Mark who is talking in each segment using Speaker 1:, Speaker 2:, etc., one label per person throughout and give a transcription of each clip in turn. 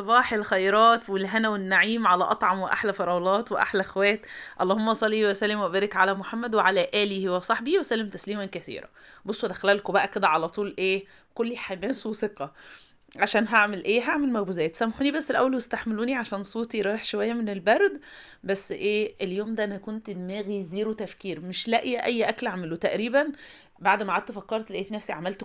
Speaker 1: صباح الخيرات والهنا والنعيم على أطعم وأحلى فراولات وأحلى أخوات. اللهم صلي وسلم وبارك على محمد وعلى آله وصحبه وسلم تسليما كثيرا. بصوا داخله لكم بقى كده على طول إيه، كل حماس وثقة. عشان هعمل ايه، هعمل مخبوزات. سامحوني بس الاول واستحملوني عشان صوتي رايح شويه من البرد. بس ايه، اليوم ده انا كنت دماغي زيرو تفكير، مش لاقيه اي اكل اعمله تقريبا. بعد ما قعدت فكرت لقيت نفسي عملت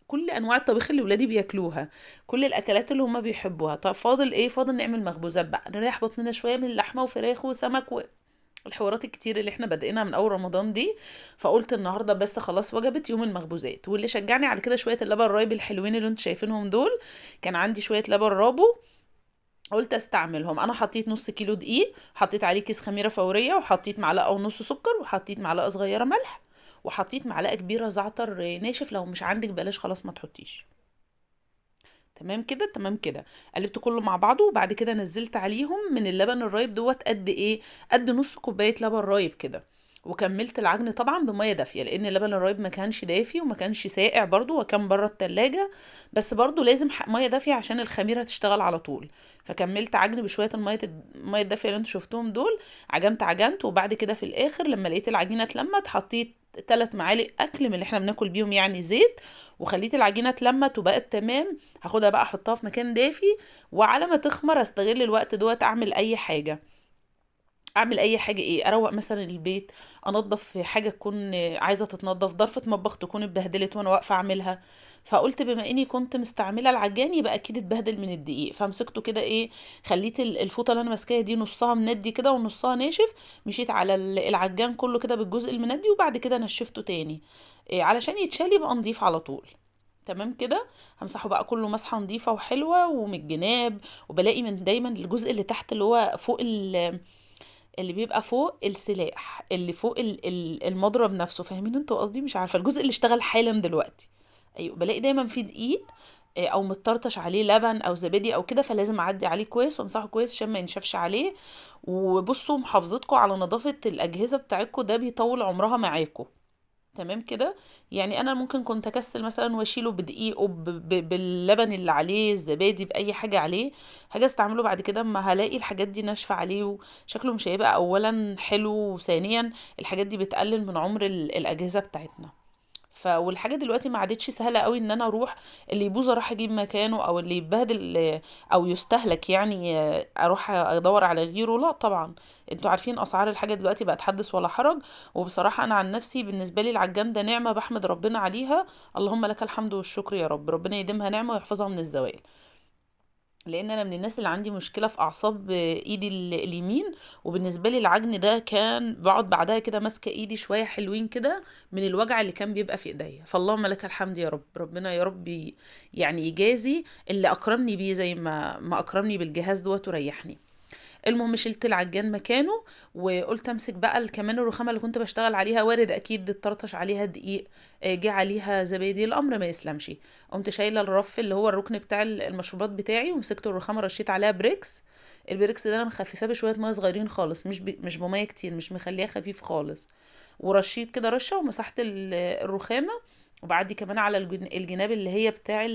Speaker 1: كل انواع الطبيخ اللي ولادي بياكلوها، كل الاكلات اللي هم بيحبوها. طب فاضل ايه؟ فاضل نعمل مخبوزات بقى، نريح بطننا شويه من اللحمه وفراخ وسمك الحوارات الكتير اللي احنا بادئينها من اول رمضان دي. فقلت النهارده بس خلاص وجبت يوم المخبوزات. واللي شجعني على كده شويه اللبن الرايب الحلوين اللي انتوا شايفينهم دول. كان عندي شويه لبن رابو، قلت استعملهم. انا حطيت نص كيلو دقيق، حطيت عليه كيس خميره فوريه، وحطيت معلقه ونص سكر، وحطيت معلقه صغيره ملح، وحطيت معلقه كبيره زعتر ناشف. لو مش عندك بلاش خلاص ما تحطيش. تمام كده تمام كده. قلبت كله مع بعضه، وبعد كده نزلت عليهم من اللبن الرايب دوت قد ايه، قد نص كوبايه لبن رايب كده. وكملت العجن طبعا بميه دافيه، لان اللبن الرايب ما كانش دافي وما كانش ساقع برضو، وكان بره التلاجة. بس برضو لازم ميه دافيه عشان الخميره تشتغل على طول. فكملت عجن بشويه الميه الدافيه اللي انتوا شفتوهم دول. عجنت وبعد كده في الاخر لما لقيت العجينه اتلمت، حطيت 3 معالق اكل من اللي احنا بناكل بيهم يعني زيت. وخليت العجينه اتلمت وبقت تمام. هاخدها بقى احطها في مكان دافي، وعلى ما تخمر استغل الوقت دوت اعمل اي حاجه ايه، اروق مثلا البيت، انضف حاجه تكون عايزه تتنضف، ضرفه مطبخ تكون اتبهدلت وانا واقفه اعملها. فقلت بما اني كنت مستعمله العجان يبقى اكيد اتبهدل من الدقيق. فمسكته كده ايه، خليت الفوطه اللي انا ماسكاها دي نصها مندي كده ونصها ناشف. مشيت على العجان كله كده بالجزء المندي، وبعد كده نشفته تاني إيه علشان يتشال يبقى نضيف على طول. تمام كده. همسحه بقى كله مسحه نظيفه وحلوه ومن الجناب. وبلاقي من دايما الجزء اللي تحت اللي هو فوق اللي بيبقى فوق السلاح اللي فوق المضرب نفسه، فاهمين انتوا قصدي؟ مش عارفه الجزء اللي اشتغل حالا دلوقتي. ايوه، بلاقي دايما فيه دقيق او متطرطش عليه لبن او زبادي او كده، فلازم اعدي عليه كويس وامسحه كويس عشان ما ينشفش عليه. وبصوا محافظتكم على نظافه الاجهزه بتاعتكم ده بيطول عمرها معاكم. تمام كده. يعني انا ممكن كنت اكسل مثلا واشيله بدقيقه باللبن اللي عليه الزبادي باي حاجه عليه. حاجه استعمله بعد كده اما هلاقي الحاجات دي ناشفه عليه وشكله مش هيبقى اولا حلو، وثانيا الحاجات دي بتقلل من عمر الاجهزه بتاعتنا. والحاجه دلوقتي ما عادتش سهله قوي ان انا اروح اللي يبوظ اروح اجيب مكانه، او اللي يتبهدل او يستهلك يعني اروح ادور على غيره. لا طبعا، انتوا عارفين اسعار الحاجه دلوقتي بقت حدث ولا حرج. وبصراحه انا عن نفسي بالنسبه لي العجان ده نعمه بحمد ربنا عليها. اللهم لك الحمد والشكر يا رب، ربنا يديمها نعمه ويحفظها من الزوال. لان انا من الناس اللي عندي مشكله في اعصاب ايدي اليمين. وبالنسبه لي العجن ده كان بقعد بعدها كده ماسكه ايدي شويه حلوين كده من الوجع اللي كان بيبقى في ايديا. فاللهم لك الحمد يا رب، ربنا يا رب يعني يجازي اللي اكرمني بيه زي ما اكرمني بالجهاز دوت وريحني. المهم شلت العجان مكانه، وقلت امسك بقى كمان الرخامه اللي كنت بشتغل عليها، وارد اكيد اتطرطش عليها دقيق، جه عليها زبادي، الامر ما يسلمش. قمت شايله الرف اللي هو الركن بتاع المشروبات بتاعي، ومسكت الرخامه رشيت عليها بريكس. البريكس ده انا مخففاه بشويه ميه صغيرين خالص، مش بميه كتير، مش مخليها خفيف خالص. ورشيت كده رشه ومسحت الرخامه. وبعدي كمان على الجناب اللي هي بتاع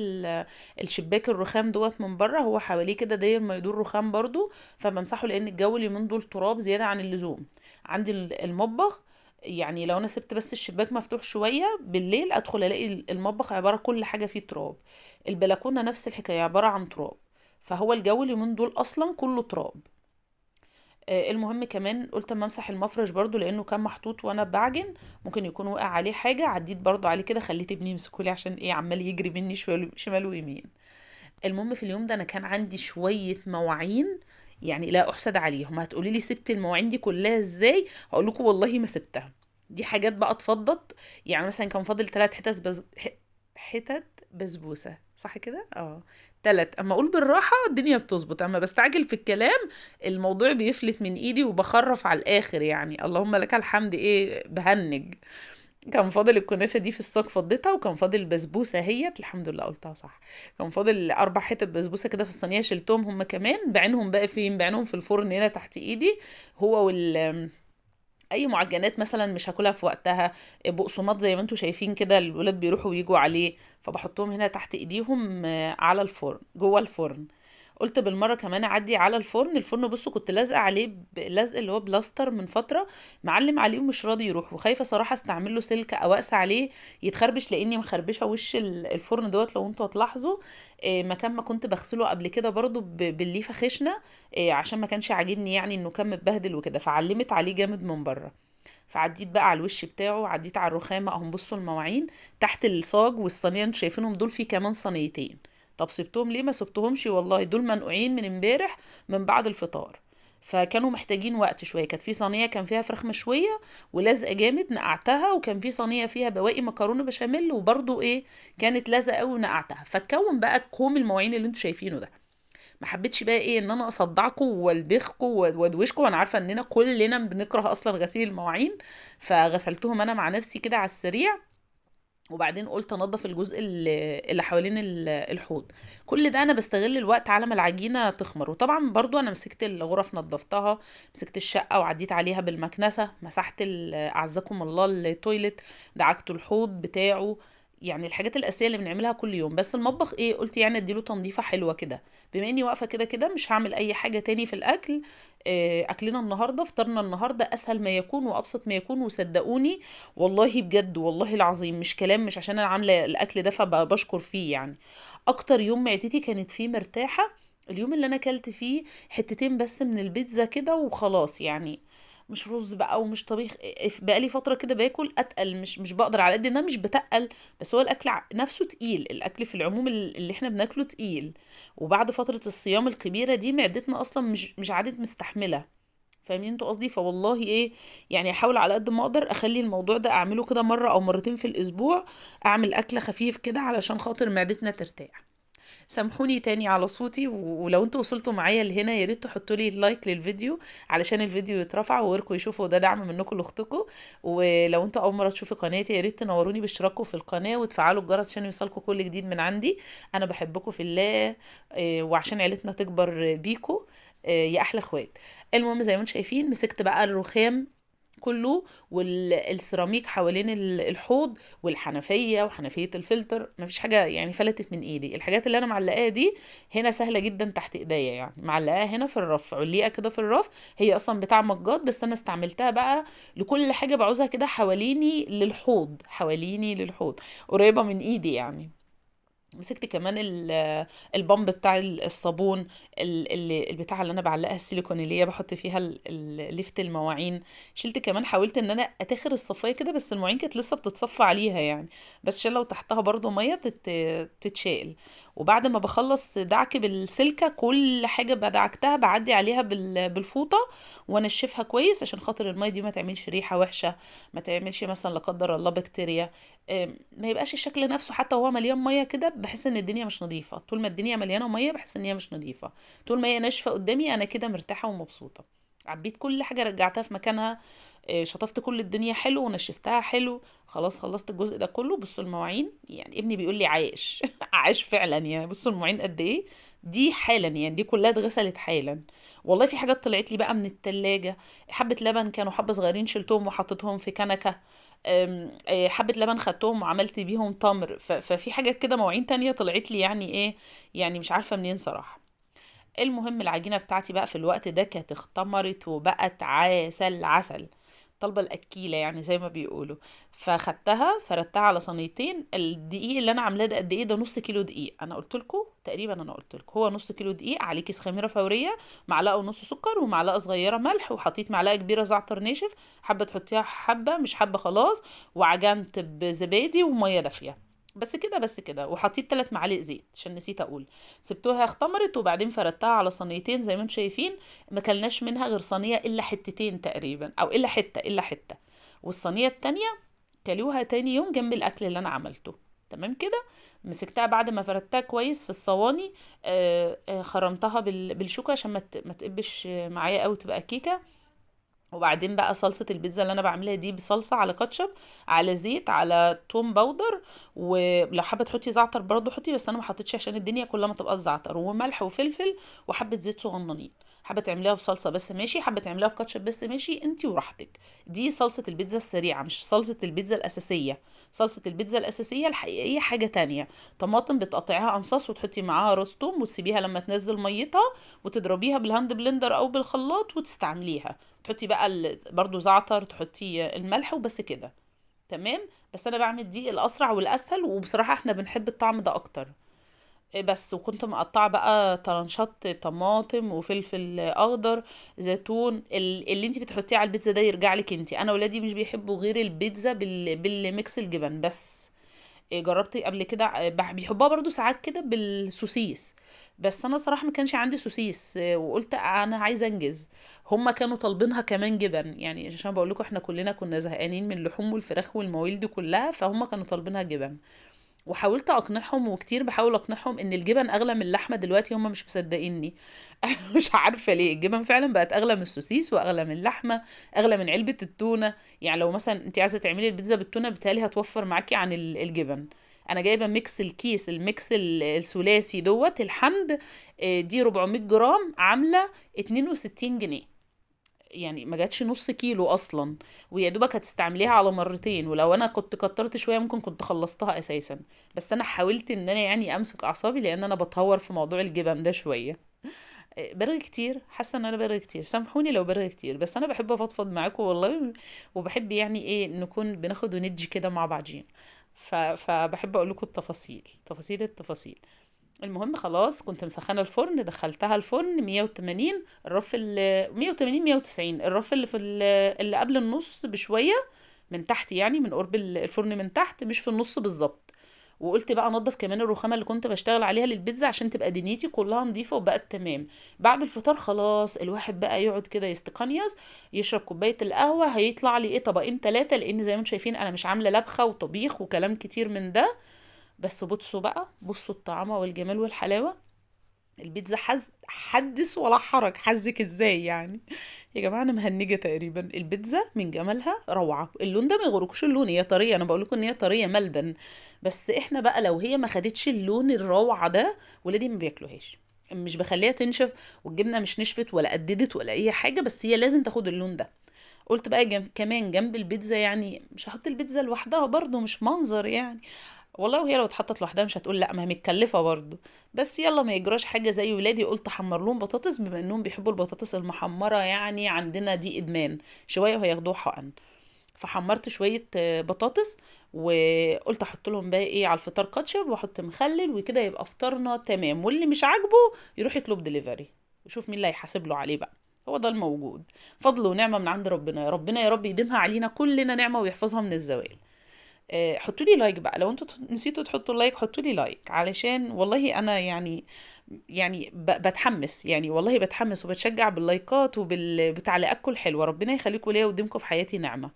Speaker 1: الشباك الرخام دوت من بره، هو حواليه كده داير ما يدور رخام برضو. فبمسحه لان الجو اليومين دول تراب زياده عن اللزوم. عندي المطبخ، يعني لو انا سبت بس الشباك مفتوح شويه بالليل ادخل الاقي المطبخ عباره كل حاجه فيه تراب. البلكونه نفس الحكايه عباره عن تراب. فهو الجو اليومين دول اصلا كله تراب. المهم كمان قلت اما امسح المفرش برضو لانه كان محطوط وانا بعجن، ممكن يكون وقع عليه حاجه. عديت برضو عليه كده، خليت ابني يمسكولي عشان ايه عمال يجري مني شمال ويمين. المهم في اليوم ده انا كان عندي شويه مواعين، يعني لا احسد عليهم. هتقولي لي سبت المواعين دي كلها ازاي؟ هقول لكم والله ما سبتها. دي حاجات بقى اتفضت. يعني مثلا كان فاضل 3 حتت بسبوسه، صح كده؟ اه، 3. اما اقول بالراحه الدنيا بتظبط، اما بستعجل في الكلام الموضوع بيفلت من ايدي وبخرف على الاخر. يعني اللهم لك الحمد ايه بهنج. كان فاضل الكنافة دي في الصاج فضيتها، وكان فاضل البسبوسة هيت الحمد لله قلتها صح. كان فاضل 4 حتت بسبوسة كده في الصينية، شلتهم هم كمان. بعينهم بقى فين؟ بعينهم في الفرن هنا تحت ايدي. هو اي معجنات مثلا مش هاكلها في وقتها، بقسماط زي ما انتم شايفين كده الولاد بيروحوا ويجوا عليه، فبحطهم هنا تحت ايديهم على الفرن جوه الفرن. قلت بالمره كمان اعدي على الفرن. بصوا كنت لازقه عليه بلزق اللي هو بلاستر من فتره، معلم عليه ومش راضي يروح، وخايفه صراحه استعمل له سلكه او اقسى عليه يتخربش، لاني مخربشه وش الفرن دوت لو انتوا هتلاحظوا. مكان ما كنت بغسله قبل كده برضو بالليفه خشنه، عشان ما كانش عاجبني يعني انه كان متبهدل وكده، فعلمت عليه جامد من بره. فعديت بقى على الوش بتاعه، عديت على الرخامه اهم. بصوا المواعين تحت الصاج والصينيه انتوا شايفينهم دول، في كمان صينيتين. طب سبتهم ليه؟ ما سبتهمش والله، دول منقوعين من امبارح من بعد الفطار، فكانوا محتاجين وقت شويه. كانت في صينيه كان فيها فراخ مشويه ولازقه جامد نقعتها، وكان في صينيه فيها بواقي مكرونه بشاميل وبرضو ايه كانت لازقه قوي ونقعتها، فاتكون بقى كوم المواعين اللي انتوا شايفينه ده. ما حبيتش بقى ايه ان انا اصدعكم والبخكم وادوشكم، وانا عارفه اننا كلنا بنكره اصلا غسيل المواعين، فغسلتهم انا مع نفسي كده على السريع. وبعدين قلت انضف الجزء اللي حوالين الحوض. كل ده انا بستغل الوقت على ما العجينه تخمر. وطبعا برضو انا مسكت الغرف نظفتها، مسكت الشقه وعديت عليها بالمكنسه، مسحت اعزكم الله التويلت، دعكت الحوض بتاعه. يعني الحاجات الاساسيه اللي بنعملها كل يوم. بس المطبخ ايه، قلت يعني اديله تنظيفه حلوه كده، بما اني واقفه كده كده مش هعمل اي حاجه تاني في الاكل. اكلنا النهارده، فطرنا النهارده اسهل ما يكون وابسط ما يكون، وصدقوني والله بجد والله العظيم مش كلام، مش عشان انا عامله الاكل ده فبشكر فيه يعني. اكتر يوم معدتي كانت فيه مرتاحه اليوم اللي انا اكلت فيه حتتين بس من البيتزا كده وخلاص يعني. مش رز بقى ومش طبيخ. بقالي فتره كده باكل اتقل، مش بقدر، على قد ان انا مش بتقل، بس هو الاكل نفسه تقيل. الاكل في العموم اللي احنا بناكله تقيل، وبعد فتره الصيام الكبيره دي معدتنا اصلا مش عادت مستحمله. فاهمين انتوا قصدي؟ فوالله ايه يعني احاول على قد ما اقدر اخلي الموضوع ده اعمله كده مره او مرتين في الاسبوع، اعمل اكل خفيف كده علشان خاطر معدتنا ترتاح. سامحوني تاني على صوتي، ولو انتوا وصلتوا معايا لهنا يا ريت تحطوا لي لايك للفيديو علشان الفيديو يترفع وغيركم يشوفوا، ده دعم منكم لاختكم. ولو انتوا اول مره تشوفوا قناتي يا ريت تنوروني باشتراككم في القناه وتفعلوا الجرس عشان يوصلكم كل جديد من عندي. انا بحبكم في الله، وعشان عيلتنا تكبر بيكم، يا احلى اخوات. المهم زي ما انتم شايفين مسكت بقى الرخام كله والسيراميك حوالين الحوض والحنفيه وحنفيه الفلتر، مفيش حاجه يعني فلتت من ايدي. الحاجات اللي انا معلقاها دي هنا سهله جدا تحت ايديا، يعني معلقاها هنا في الرف، علقه كده في الرف. هي اصلا بتاع مجات، بس انا استعملتها بقى لكل حاجه بعوزها كده حواليني للحوض، حواليني للحوض قريبه من ايدي يعني. مسكت كمان البامب بتاع الصابون، البتاع اللي انا بعلقها السيليكون اللي هي بحط فيها ليفت المواعين. شلت كمان، حاولت ان انا اتاخر الصفايه كده، بس المواعين كانت لسه بتتصفى عليها يعني، بس عشان لو تحتها برضو ميه تتشال. وبعد ما بخلص دعك بالسلكه كل حاجه بدعكتها بعدي عليها بالفوطه وانشفها كويس، عشان خاطر الميه دي ما تعملش ريحه وحشه، ما تعملش مثلا لا قدر الله بكتيريا. ما يبقاش الشكل نفسه حتى وهو مليان ميه كده بحس ان الدنيا مش نظيفه. طول ما الدنيا مليانه ميه بحس ان هي مش نظيفه، طول ما هي ناشفه قدامي انا كده مرتاحه ومبسوطه. عبيت كل حاجه رجعتها في مكانها، شطفت كل الدنيا حلو ونشفتها حلو. خلاص خلصت الجزء ده كله. بصوا المواعين، يعني ابني بيقول لي عايش عايش فعلا يعني. بصوا المواعين قد ايه دي حالا، يعني دي كلها اتغسلت حالا. والله في حاجات طلعت لي بقى من التلاجة، حبة لبن كانوا حبة صغيرين شلتهم وحطيتهم في كنكة، حبة لبن خدتهم وعملت بيهم تمر. ففي حاجات كده مواعين تانية طلعت لي يعني ايه، يعني مش عارفة منين صراحة. المهم العجينة بتاعتي بقى في الوقت ده كانت اختمرت وبقت عسل عسل، طالبة الأكيلة يعني زي ما بيقولوا. فخدتها فردتها على صينيتين. الدقيق اللي أنا عاملاه ده قد إيه؟ ده نص كيلو دقيق. أنا قلت لكم تقريبا، أنا قلت لكم هو نص كيلو دقيق عليه كيس خميرة فورية، معلقة ونص سكر ومعلقة صغيرة ملح، وحطيت معلقة كبيرة زعتر ناشف، حبة تحطيها حبة مش حبة خلاص، وعجنت بزبادي ومية دافية. بس كده بس كده، وحطيت 3 معالق زيت عشان نسيت اقول. سبتوها اختمرت وبعدين فردتها على صينيتين زي ما انتم شايفين. ما كلناش منها غير صينيه الا حتتين تقريبا، او الا حته. والصينيه التانية كلوها تاني يوم جنب الاكل اللي انا عملته. تمام كده. مسكتها بعد ما فردتها كويس في الصواني، خرمتها بالشوكه عشان ما تقبش معايا قوي تبقى كيكه. وبعدين بقى صلصة البيتزا اللي انا بعملها دي بصلصة على كاتشب على زيت على توم باودر، ولو حابة تحطي زعتر برضو حطي، بس انا ما حطيتش عشان الدنيا كلها ما تبقى زعتر، وملح وفلفل وحبة زيت صغننين. حابه تعمليها بصلصه بس ماشي، حابه تعمليها بكاتشب بس ماشي، انتي وراحتك. دي صلصه البيتزا السريعه، مش صلصه البيتزا الاساسيه. صلصه البيتزا الاساسيه الحقيقيه حاجه تانية. طماطم بتقطعيها انصاص وتحطي معاها راس توم وتسيبيها لما تنزل ميتها، وتضربيها بالهاند بلندر او بالخلاط وتستعمليها. تحطي بقى برضو زعتر، تحطي الملح وبس كده. تمام. بس انا بعمل دي الاسرع والاسهل، وبصراحه احنا بنحب الطعم ده اكتر. بس وكنت مقطعه بقى طرنشات طماطم وفلفل اخضر، زيتون، اللي انت بتحطيه على البيتزا ده يرجع لك انت. انا ولادي مش بيحبوا غير البيتزا بالميكس الجبن بس. جربت قبل كده، بيحبوها برضو ساعات كده بالسوسيس. بس انا صراحه ما كانش عندي سوسيس، وقلت انا عايزه انجز. هما كانوا طالبينها كمان جبن، يعني عشان بقول لكم احنا كلنا كنا زهقانين من اللحوم والفراخ والمويل دي كلها، فهم كانوا طالبينها جبن. وحاولت اقنعهم، وكتير بحاول اقنعهم ان الجبن اغلى من اللحمه دلوقتي، هم مش مصدقيني. مش عارفه ليه الجبن فعلا بقت اغلى من السوسيس واغلى من اللحمه، اغلى من علبه التونه. يعني لو مثلا انت عايزه تعملي البيتزا بالتونه بالتالي هتوفر معاكي عن الجبن. انا جايبه ميكس الكيس، الميكس الثلاثي دوت الحمد. دي 400 جرام عامله 62 جنيه. يعني ما جاتش نص كيلو اصلا. ويا دوبك هتستعمليها على مرتين، ولو انا كنت كترت شويه ممكن كنت خلصتها اساسا. بس انا حاولت ان انا يعني امسك اعصابي، لان انا بتهور في موضوع الجبن ده شويه. برغي كتير، حاسه ان انا برغي كتير، سامحوني لو برغي كتير، بس انا بحب افضفض معاكم والله. وبحب يعني ايه نكون بناخد وندي كده مع بعضين. فبحب اقول لكم التفاصيل، تفاصيل التفاصيل. المهم خلاص كنت مسخنه الفرن، دخلتها الفرن 180. الرف 180 190، الرف اللي اللي قبل النص بشويه، من تحت يعني من قرب الفرن من تحت، مش في النص بالظبط. وقلت بقى انضف كمان الرخامه اللي كنت بشتغل عليها للبيتزا عشان تبقى دنيتي كلها نظيفه وبقت تمام. بعد الفطار خلاص الواحد بقى يقعد كده يستقنيس، يشرب كوبايه القهوه، هيطلع لي ايه طبقين ثلاثه، لان زي ما انتم شايفين انا مش عامله لبخه وطبيخ وكلام كتير من ده. بس بصوا بقى، بصوا الطعامة والجمال والحلاوة. البيتزا حدث ولا حرج، حزك ازاي يعني. يا جماعة انا مهنجة تقريبا. البيتزا من جمالها روعة. اللون ده ما يغركوش، اللون هي طرية، انا بقول لكم ان هي طرية ملبن. بس احنا بقى لو هي ما خدتش اللون الروعة ده، ولادي ما بياكلوهاش. مش بخليها تنشف، والجبنة مش نشفت ولا قددت ولا اي حاجة، بس هي لازم تاخد اللون ده. قلت بقى كمان جنب البيتزا، يعني مش هحط البيتزا لوحدها برضو، مش منظر يعني. والله وهي لو اتحطت لوحدها مش هتقول لا، ما هي متكلفه برضه. بس يلا ما يجراش حاجه، زي ولادي قلت احمر لهم بطاطس، بما انهم بيحبوا البطاطس المحمره، يعني عندنا دي ادمان شويه وهياخدوه حقن. فحمرت شويه بطاطس. وقلت احط لهم بقى ايه على الفطار كاتشب واحط مخلل، وكده يبقى فطارنا تمام. واللي مش عاجبه يروح يطلب دليفري، وشوف مين اللي هيحاسب له عليه بقى. هو ده الموجود. فضل ونعمه من عند ربنا، يا ربنا يا رب يديمها علينا كلنا نعمه ويحفظها من الزوال. حطوا لي لايك بقى لو انتوا نسيتوا تحطوا لايك، حطوا لي لايك علشان والله انا يعني بتحمس، يعني والله بتحمس وبتشجع باللايكات وبالتعليقات الحلوه. ربنا يخليكم ليا ويديمكم في حياتي نعمه.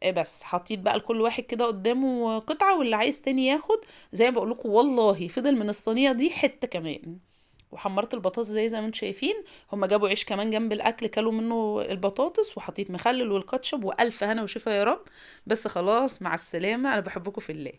Speaker 1: بس حطيت بقى لكل واحد كده قدامه قطعه، واللي عايز تاني ياخد. زي ما بقول لكم والله فضل من الصينيه دي حته كمان. وحمرت البطاطس زي ما انتم شايفين. هما جابوا عيش كمان جنب الاكل كلوا منه البطاطس، وحطيت مخلل والكاتشب، والف هنا وشفا يا رب. بس خلاص مع السلامه، انا بحبكم في الله.